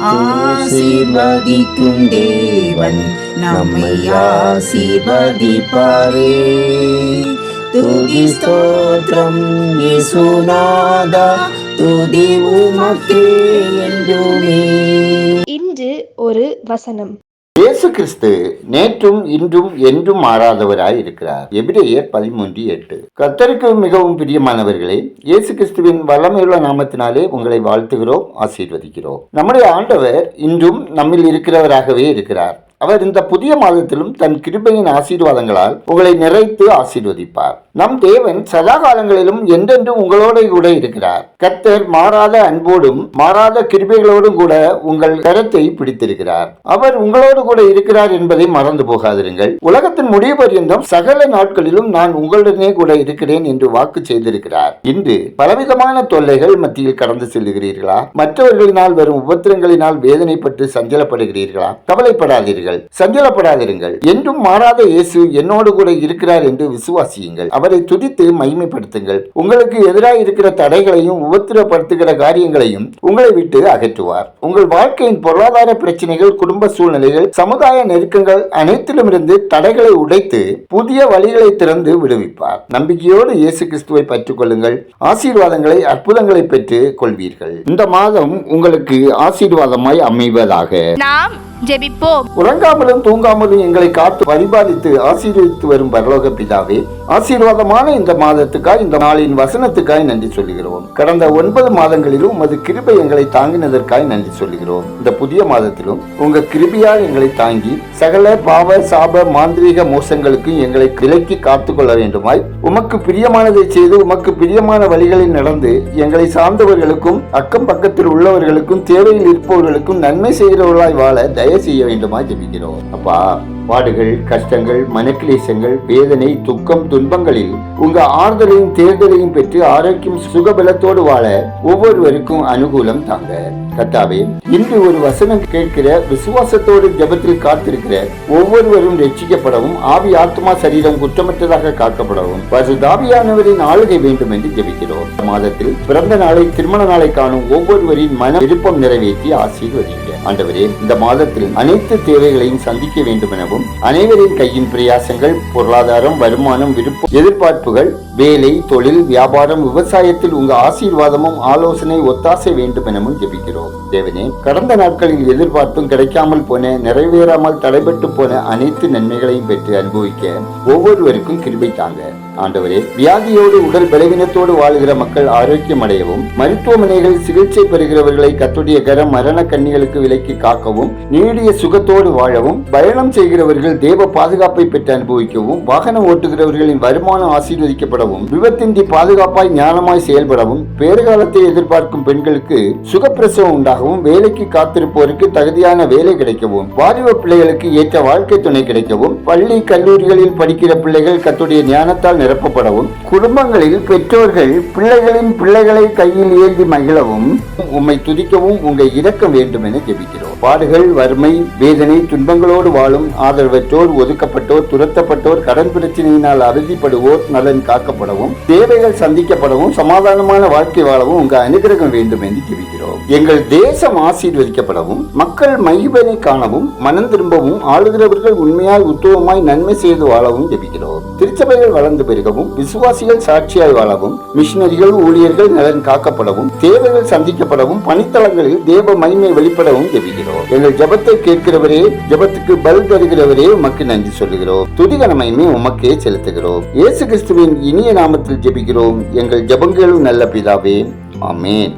ஆசீர்வதிக்கும் தேவன் நம்மை ஆசீர்வதிப்பாரே. துதி ஸ்தோத்திரம் இயேசுநாதா, துதி உமக்கே என்றுமே. இன்று ஒரு வசனம். இயேசு கிறிஸ்து நேற்றும் இன்றும் என்றும் மாறாதவராய் இருக்கிறார். எபிரேயர் 13:8. கர்த்தருக்கு மிகவும் பிரியமானவர்களே, இயேசு கிறிஸ்துவின் வல்லமையுள்ள நாமத்தினாலே உங்களை வாழ்த்துகிறோம், ஆசீர்வதிக்கிறோம். நம்முடைய ஆண்டவர் இன்றும் நம்மில் இருக்கிறவராகவே இருக்கிறார். அவர் இந்த புதிய மாதத்திலும் தன் கிருபையின் ஆசீர்வாதங்களால் உங்களை நிறைத்து ஆசீர்வதிப்பார். நம் தேவன் சதா காலங்களிலும் என்றென்றும் உங்களோட கூட இருக்கிறார். கர்த்தர் மாறாத அன்போடும் மாறாத கிருபைகளோடும் கூட உங்கள் கரத்தை பிடித்திருக்கிறார். அவர் உங்களோடு கூட இருக்கிறார் என்பதை மறந்து போகாதிருங்கள். உலகத்தின் முடிவு பர்யந்தம் சகல நாட்களிலும் நான் உங்களுடனே கூட இருக்கிறேன் என்று வாக்கு செய்திருக்கிறார். இன்று பலவிதமான தொல்லைகள் மத்தியில் கடந்து செல்லுகிறீர்களா? மற்றவர்களினால் வரும் உபத்திரங்களினால் வேதனைப்பட்டு சஞ்சலப்படுகிறீர்களா? கவலைப்படாதீர்கள், சஞ்சலப்படாதிருங்கள். என்றும் மாறாத இயேசு என்னோடு கூட இருக்கிறார் என்று விசுவாசியுங்கள். அவரை துதித்து மகிமைப்படுத்துங்கள். உங்களுக்கு எதிராக இருக்கிற தடைகளையும் உபத்திரப்படுத்துகிற காரியங்களையும் உங்களை விட்டு அகற்றுவார். உங்கள் வாழ்க்கையின் பொருளாதார பிரச்சனைகள், குடும்ப சூழ்நிலைகள், சமுதாய நெருக்கங்கள் அனைத்திலுமிருந்து தடைகளை உடைத்து புதிய வழிகளை திறந்து விடுவிப்பார். நம்பிக்கையோடு இயேசு கிறிஸ்துவை பற்றிக் கொள்ளுங்கள். ஆசீர்வாதங்களை, அற்புதங்களை பெற்று கொள்வீர்கள். இந்த மாதம் உங்களுக்கு ஆசீர்வாதமாய் அமைவதாக. நாம் ஜெபிப்போம். உறங்காமலும் தூங்காமலும் எங்களை காத்து பரிபாலித்து ஆசீர்வதித்து வரும் பரலோக பிதாவே, ஆசீர்வாதமான இந்த மாதத்துக்காய், இந்த நாளின் வசனத்துக்காய் நன்றி சொல்லுகிறோம். கடந்த 9 மாதங்களிலும் உமது கிருபை எங்களை தாங்கினதற்காய் நன்றி சொல்லுகிறோம். இந்த புதிய மாதத்திலும் உங்க கிருபையால் எங்களை தாங்கி சகல பாவ சாப மாந்திரீக மோசங்களுக்கு எங்களை விலக்கி காத்துக்கொள்ள வேண்டுமாய் உமக்கு பிரியமானதை செய்து உமக்கு பிரியமான வழிகளில் நடந்து எங்களை சார்ந்தவர்களுக்கும் அக்கம் பக்கத்தில் உள்ளவர்களுக்கும் தேவையில் இருப்பவர்களுக்கும் நன்மை செய்கிறவர்களாய் வாழ தயவு செய்ய வேண்டுமா ஜெபிக்கிறோம். அப்பா, பாடுகள், கஷ்டங்கள், மனக்கிலேசங்கள், வேதனை, துக்கம், துன்பங்களில் உங்க ஆறுதலையும் தேர்தலையும் பெற்று ஆரோக்கியம் சுகபலத்தோடு வாழ ஒவ்வொருவருக்கும் அனுகூலம் தாங்க. கர்த்தாவே, இன்று ஒரு வசனம் கேட்கிற விசுவாசத்தோடு ஜெபத்தில் காத்திருக்கிற ஒவ்வொருவரும் ரட்சிக்கப்படவும் ஆவி ஆத்மா சரீரம் குற்றமற்றதாக காக்கப்படவும் பரிசுத்தாவியானவரின் ஆளுகை வேண்டும் என்று ஜெபிக்கிறோம். மாதத்தில் பிறந்த நாளை, திருமண நாளை காணும் ஒவ்வொருவரின் மன விருப்பம் நிறைவேற்றி ஆசீர்வதிங்க. ஆண்டவரே, இந்த மாதத்தில் அனைத்து தேவைகளையும் சந்திக்க வேண்டும் எனவும் அனைவரின் கையின் பிரயாசங்கள், பொருளாதாரம், வருமானம், விருப்பம், எதிர்பார்ப்புகள், வேலை, தொழில், வியாபாரம், விவசாயத்தில் உங்க ஆசீர்வாதமும் ஆலோசனை ஒத்தாசை வேண்டும் எனவும் ஜெபிக்கிறோம். தேவனே, கடந்த நாட்களில் எதிர்பார்த்தும் கிடைக்காமல் போன, நிறைவேறாமல் தடைபட்டு போன அனைத்து நன்மைகளையும் பெற்று அனுபவிக்க ஒவ்வொருவருக்கும் கிருபை தாங்க. ஆண்டவரே, வியாதியோடு உடல் பலவீனத்தோடு வாழ்கிற மக்கள் ஆரோக்கியம் அடையவும், மருத்துவமனைகள் சிகிச்சை பெறுகிறவர்களை கர்த்தருடைய கரம் மரண கண்ணிகளுக்கு விலக்கி காக்கவும், நீடிய சுகத்தோடு வாழவும், பயணம் செய்கிறவர்கள் தேவ பாதுகாப்பை பெற்று அனுபவிக்கவும், வாகனம் ஓட்டுகிறவர்களின் வருமானம் ஆசீர்வதிக்கப்படவும், விபத்தின்றி பாதுகாப்பாய் ஞானமாய் செயல்படவும், பேறுகாலத்தை எதிர்பார்க்கும் பெண்களுக்கு சுகப்பிரசவம் உண்டாகவும், வேலைக்கு காத்திருப்போருக்கு தகுதியான வேலை கிடைக்கவும், வாலிப பிள்ளைகளுக்கு ஏற்ற வாழ்க்கை துணை கிடைக்கவும், பள்ளி கல்லூரிகளில் படிக்கிற பிள்ளைகள் கர்த்தருடைய ஞானத்தால் நிரப்பப்படவும், குடும்பங்களில் பெற்றோர்கள் பிள்ளைகளின் பிள்ளைகளை கையில் ஏந்தி மகிழவும், உம்மை துதிக்கவும் உங்க இரக்கம் வேண்டும் என ஜெபிக்கிறோம். பாடுகள், வறுமை, வேதனை, துன்பங்களோடு வாழும் ஆதரவற்றோர், ஒதுக்கப்பட்டோர், துரத்தப்பட்டோர், கடன் பிரச்சனையினால் அவதிப்படுவோர் நலன் காக்கப்படவும், தேவைகள் சந்திக்கப்படவும், சமாதானமான வாழ்க்கை வாழவும் உங்க அனுகிரகம் வேண்டும் என்று ஜெபிக்கிறோம். எங்கள் தேசம் ஆசீர்வதிக்கப்படவும், மக்கள் மகிழ்வனை காணவும், மனம் திரும்பவும், ஆளுகிறவர்கள் உண்மையாய் உத்துவமாய் நன்மை செய்து வாழவும் ஜெபிக்கிறோம். திருச்சபைகள் வளர்ந்து பெருகவும், விசுவாசிகள் சாட்சியாய் வாழவும், மிஷினரிகள், ஊழியர்கள் நலன் காக்கப்படவும், தேவைகள் சந்திக்கப்படவும், பணித்தளங்களில் தேவ மகிமை வெளிப்படவும் ஜெபிக்கிறோம். எங்கள் ஜெபத்தை கேட்கிறவரே, ஜெபத்துக்கு பதில் தருகிறவரே, உமக்கு நன்றி சொல்லுகிறோம். துதிகன மகிமை உமக்கே செலுத்துகிறோம். இயேசு கிறிஸ்துவின் இனிய நாமத்தில் ஜெபிக்கிறோம் எங்கள் ஜெபங்களும் நல்ல பிதாவே, ஆமென்.